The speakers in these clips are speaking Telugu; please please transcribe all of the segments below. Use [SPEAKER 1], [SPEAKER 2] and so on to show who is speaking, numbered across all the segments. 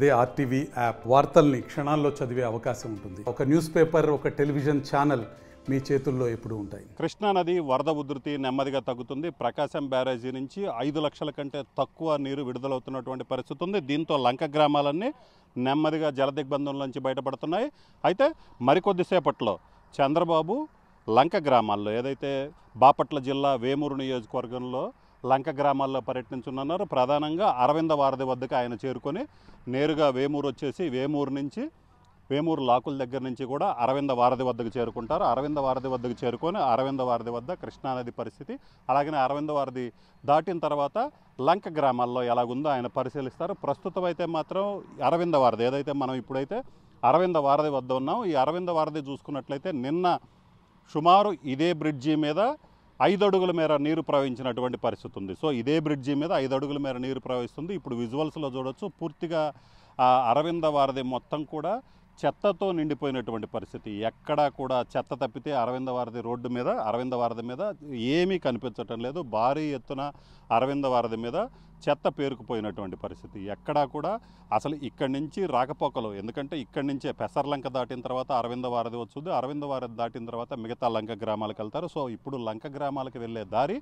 [SPEAKER 1] అదే ఆర్టీవీ యాప్ వార్తల్ని క్షణాల్లో చదివే అవకాశం ఉంటుంది. ఒక న్యూస్ పేపర్, ఒక టెలివిజన్ ఛానల్ మీ చేతుల్లో ఎప్పుడూ ఉంటాయి.
[SPEAKER 2] కృష్ణానది వరద ఉధృతి నెమ్మదిగా తగ్గుతుంది. ప్రకాశం బ్యారేజీ నుంచి 5 లక్షల కంటే తక్కువ నీరు విడుదలవుతున్నటువంటి పరిస్థితి ఉంది. దీంతో లంక గ్రామాలన్నీ నెమ్మదిగా జలదిగ్బంధం నుంచి బయటపడుతున్నాయి. అయితే మరికొద్దిసేపట్లో చంద్రబాబు లంక గ్రామాల్లో, ఏదైతే బాపట్ల జిల్లా వేమూరు నియోజకవర్గంలో లంక గ్రామాల్లో పర్యటించనున్నారు. ప్రధానంగా అరవింద వారధి వద్దకు ఆయన చేరుకొని నేరుగా వేమూరు వచ్చేసి వేమూరు లాకుల దగ్గర నుంచి కూడా అరవింద వారధి వద్దకు చేరుకుంటారు. అరవింద వారధి వద్దకు చేరుకొని అరవింద వారధి వద్ద కృష్ణానది పరిస్థితి, అలాగనే అరవింద వారధి దాటిన తర్వాత లంక గ్రామాల్లో ఎలాగుందో ఆయన పరిశీలిస్తారు. ప్రస్తుతం అయితే మాత్రం అరవింద వారధి, ఏదైతే మనం ఇప్పుడైతే అరవింద వారధి వద్ద ఉన్నాం, ఈ అరవింద వారధి చూసుకున్నట్లయితే నిన్న సుమారు ఇదే బ్రిడ్జి మీద 5 అడుగుల మేర నీరు ప్రవహించినటువంటి పరిస్థితి ఉంది. సో ఇదే బ్రిడ్జి మీద 5 అడుగుల మేర నీరు ప్రవహిస్తుంది. ఇప్పుడు విజువల్స్లో చూడొచ్చు, పూర్తిగా అరవింద వారధి మొత్తం కూడా చెత్తతో నిండిపోయినటువంటి పరిస్థితి. ఎక్కడా కూడా చెత్త తప్పితే అరవింద వారధి మీద ఏమీ కనిపించటం లేదు. భారీ ఎత్తున అరవింద వారధి మీద చెత్త పేరుకుపోయినటువంటి పరిస్థితి. ఎక్కడా కూడా అసలు ఇక్కడి నుంచి రాకపోకలు, ఎందుకంటే ఇక్కడి నుంచే పెసర్లంక దాటిన తర్వాత అరవింద వారధి వస్తుంది. అరవింద వారధి దాటిన తర్వాత మిగతా లంక గ్రామాలకు వెళ్తారు. సో ఇప్పుడు లంక గ్రామాలకు వెళ్ళే దారి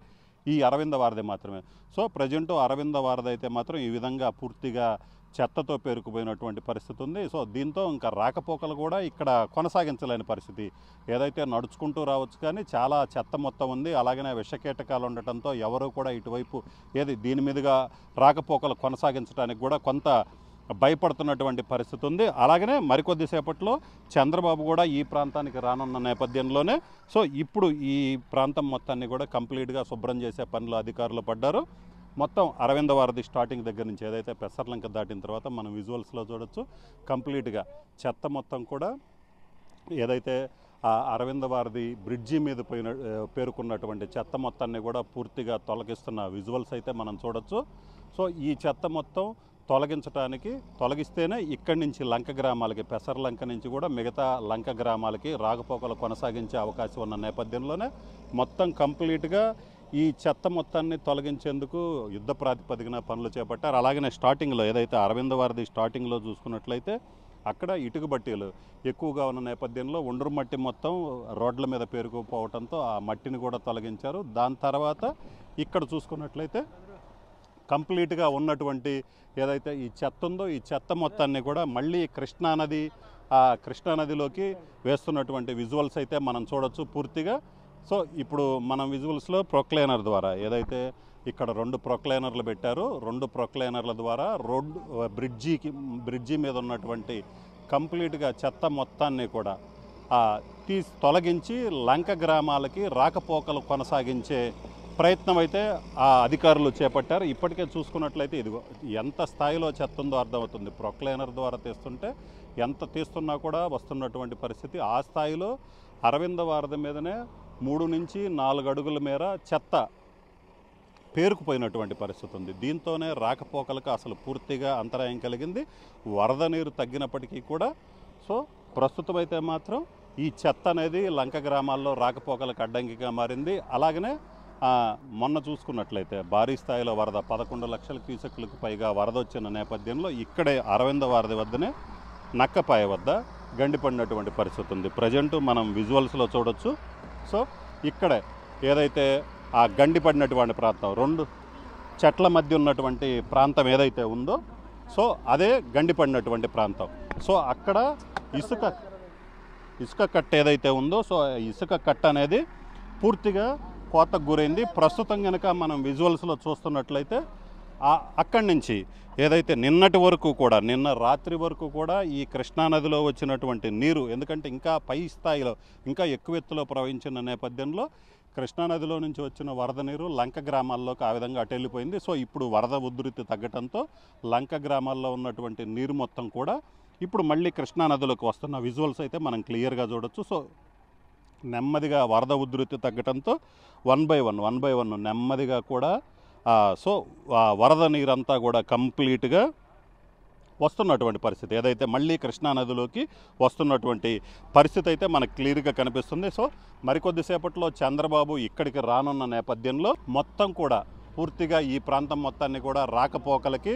[SPEAKER 2] ఈ అరవింద వారధి మాత్రమే. సో ప్రజెంట్ అరవింద వారధి అయితే మాత్రం ఈ విధంగా పూర్తిగా చెత్తతో పేరుకుపోయినటువంటి పరిస్థితి ఉంది. సో దీంతో ఇంకా రాకపోకలు కూడా ఇక్కడ కొనసాగించలేని పరిస్థితి. ఏదైతే నడుచుకుంటూ రావచ్చు కానీ చాలా చెత్త మొత్తం ఉంది. అలాగనే విషకీటకాలు ఉండటంతో ఎవరు కూడా ఇటువైపు దీని మీదుగా రాకపోకలు కొనసాగించడానికి కూడా కొంత భయపడుతున్నటువంటి పరిస్థితి ఉంది. అలాగనే మరికొద్దిసేపట్లో చంద్రబాబు కూడా ఈ ప్రాంతానికి రానున్న నేపథ్యంలోనే సో ఇప్పుడు ఈ ప్రాంతం మొత్తాన్ని కూడా కంప్లీట్గా శుభ్రం చేసే పనిలో అధికారులు పడ్డారు. మొత్తం అరవింద వారధి స్టార్టింగ్ దగ్గర నుంచి, ఏదైతే పెసర్లంక దాటిన తర్వాత మనం విజువల్స్లో చూడొచ్చు, కంప్లీట్గా చెత్త మొత్తం కూడా ఏదైతే ఆ అరవింద వారధి బ్రిడ్జి మీద పేరుకున్నటువంటి చెత్త మొత్తాన్ని కూడా పూర్తిగా తొలగిస్తున్న విజువల్స్ అయితే మనం చూడొచ్చు. సో ఈ చెత్త మొత్తం తొలగిస్తేనే ఇక్కడి నుంచి లంక గ్రామాలకి, పెసర్లంక నుంచి కూడా మిగతా లంక గ్రామాలకి రాకపోకలు కొనసాగించే అవకాశం ఉన్న నేపథ్యంలోనే మొత్తం కంప్లీట్గా ఈ చెత్త మొత్తాన్ని తొలగించేందుకు యుద్ధ ప్రాతిపదికన పనులు చేపట్టారు. అలాగనే స్టార్టింగ్లో, ఏదైతే అరవింద వారధి స్టార్టింగ్లో చూసుకున్నట్లయితే అక్కడ ఇటుక బట్టీలు ఎక్కువగా ఉన్న నేపథ్యంలో ఒండ్రు మట్టి మొత్తం రోడ్ల మీద పేరుకుపోవడంతో ఆ మట్టిని కూడా తొలగించారు. దాని తర్వాత ఇక్కడ చూసుకున్నట్లయితే కంప్లీట్గా ఉన్నటువంటి ఏదైతే ఈ చెత్త ఉందో ఈ చెత్త మొత్తాన్ని కూడా మళ్ళీ కృష్ణానదిలోకి వేస్తున్నటువంటి విజువల్స్ అయితే మనం చూడొచ్చు పూర్తిగా. సో ఇప్పుడు మనం విజువల్స్లో ప్రొక్లైనర్ ద్వారా, ఏదైతే ఇక్కడ 2 ప్రొక్లైనర్లు పెట్టారో 2 ప్రొక్లైనర్ల ద్వారా బ్రిడ్జి మీద ఉన్నటువంటి కంప్లీట్గా చెత్త మొత్తాన్ని కూడా తొలగించి లంక గ్రామాలకి రాకపోకలు కొనసాగించే ప్రయత్నం అయితే ఆ అధికారులు చేపట్టారు. ఇప్పటికే చూసుకున్నట్లయితే ఇదిగో ఎంత స్థాయిలో చెత్త ఉందో అర్థమవుతుంది. ప్రొక్లైనర్ ద్వారా తీస్తుంటే ఎంత తీస్తున్నా కూడా వస్తున్నటువంటి పరిస్థితి. ఆ స్థాయిలో అరవింద వారధి మీదనే 3 నుంచి 4 అడుగుల మేర చెత్త పేరుకుపోయినటువంటి పరిస్థితి ఉంది. దీంతోనే రాకపోకలకు అసలు పూర్తిగా అంతరాయం కలిగింది. వరద నీరు తగ్గినప్పటికీ కూడా సో ప్రస్తుతం అయితే మాత్రం ఈ చెత్త అనేది లంక గ్రామాల్లో రాకపోకలకు అడ్డంకిగా మారింది. అలాగనే మొన్న చూసుకున్నట్లయితే భారీ స్థాయిలో వరద 11 లక్షల క్యూసెక్లకు పైగా వరద వచ్చిన నేపథ్యంలో ఇక్కడే అరవింద వారధి వద్దనే నక్కపాయ వద్ద గండిపడినటువంటి పరిస్థితి ఉంది. ప్రజెంట్ మనం విజువల్స్లో చూడొచ్చు. సో ఇక్కడే ఏదైతే ఆ గండిపడినటువంటి ప్రాంతం, 2 చెట్ల మధ్య ఉన్నటువంటి ప్రాంతం ఏదైతే ఉందో సో అదే గండిపడినటువంటి ప్రాంతం. సో అక్కడ ఇసుక కట్ట ఏదైతే ఉందో సో ఇసుక కట్ట అనేది పూర్తిగా కోతకు గురైంది. ప్రస్తుతం కనుక మనం విజువల్స్లో చూస్తున్నట్లయితే అక్కడి నుంచి ఏదైతే నిన్న రాత్రి వరకు కూడా ఈ కృష్ణానదిలో వచ్చినటువంటి నీరు, ఎందుకంటే ఇంకా పై స్థాయిలో ఇంకా ఎక్కువ ఎత్తులో ప్రవహించిన నేపథ్యంలో కృష్ణానదిలో నుంచి వచ్చిన వరద నీరు లంక గ్రామాల్లోకి ఆ విధంగా అటెళ్ళిపోయింది. సో ఇప్పుడు వరద ఉధృతి తగ్గడంతో లంక గ్రామాల్లో ఉన్నటువంటి నీరు మొత్తం కూడా ఇప్పుడు మళ్ళీ కృష్ణానదిలోకి వస్తున్న విజువల్స్ అయితే మనం క్లియర్గా చూడొచ్చు. సో నెమ్మదిగా వరద ఉధృతి తగ్గడంతో 1 by 1 నెమ్మదిగా కూడా సో వరద నీరంతా కూడా కంప్లీట్గా వస్తున్నటువంటి పరిస్థితి, ఏదైతే మళ్ళీ కృష్ణానదిలోకి వస్తున్నటువంటి పరిస్థితి అయితే మనకు క్లియర్గా కనిపిస్తుంది. సో మరికొద్దిసేపట్లో చంద్రబాబు ఇక్కడికి రానున్న నేపథ్యంలో మొత్తం కూడా పూర్తిగా ఈ ప్రాంతం మొత్తాన్ని కూడా రాకపోకలకి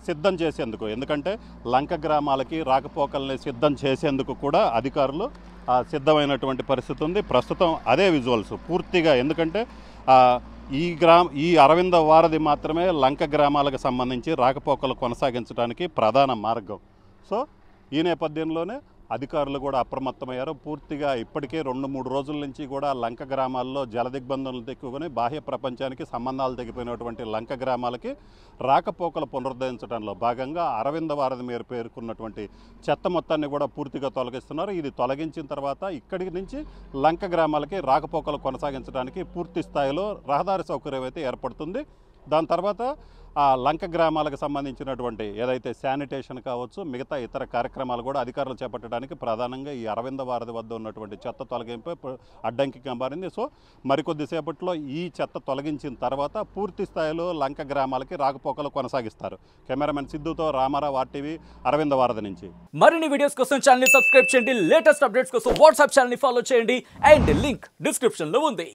[SPEAKER 2] సిద్ధం చేసేందుకు, ఎందుకంటే లంక గ్రామాలకి రాకపోకల్ని సిద్ధం చేసేందుకు కూడా అధికారులు సిద్ధమైనటువంటి పరిస్థితి ఉంది. ప్రస్తుతం అదే విజువల్స్ పూర్తిగా, ఎందుకంటే ఈ అరవింద వారధి మాత్రమే లంక గ్రామాలకు సంబంధించి రాకపోకలు కొనసాగించడానికి ప్రధాన మార్గం. సో ఈ నేపథ్యంలోనే అధికారులు కూడా అప్రమత్తమయ్యారు. పూర్తిగా ఇప్పటికే 2-3 రోజుల నుంచి కూడా లంక గ్రామాల్లో జలదిగ్బంధనలు తెక్కుకొని బాహ్య ప్రపంచానికి సంబంధాలు తెగిపోయినటువంటి లంక గ్రామాలకి రాకపోకలు పునరుద్ధరించడంలో భాగంగా అరవింద వారధి మీరు పేర్కొన్నటువంటి చెత్త మొత్తాన్ని కూడా పూర్తిగా తొలగిస్తున్నారు. ఇది తొలగించిన తర్వాత ఇక్కడి నుంచి లంక గ్రామాలకి రాకపోకలు కొనసాగించడానికి పూర్తి స్థాయిలో రహదారి సౌకర్యం అయితే ఏర్పడుతుంది. దాని తర్వాత ఆ లంక గ్రామాలకు సంబంధించినటువంటి ఏదైతే శానిటేషన్ కావచ్చు, మిగతా ఇతర కార్యక్రమాలు కూడా అధికారులు చేపట్టడానికి ప్రధానంగా ఈ అరవింద వారధి వద్ద ఉన్నటువంటి చెత్త తొలగింపు అడ్డంకిగా మారింది. సో మరికొద్దిసేపట్లో ఈ చెత్త తొలగించిన తర్వాత పూర్తి స్థాయిలో లంక గ్రామాలకి రాకపోకలు కొనసాగిస్తారు. కెమెరామెన్ సిద్ధుతో రామారావు, RTV, అరవింద వారధి నుంచి.
[SPEAKER 3] మరిన్ని వీడియోస్ కోసం ఛానల్ ని సబ్స్క్రైబ్ చేయండి. లేటెస్ట్ అప్డేట్స్ కోసం వాట్సాప్ ఛానల్ ని ఫాలో చేయండి. అండ్ లింక్ డిస్క్రిప్షన్ లో ఉంది.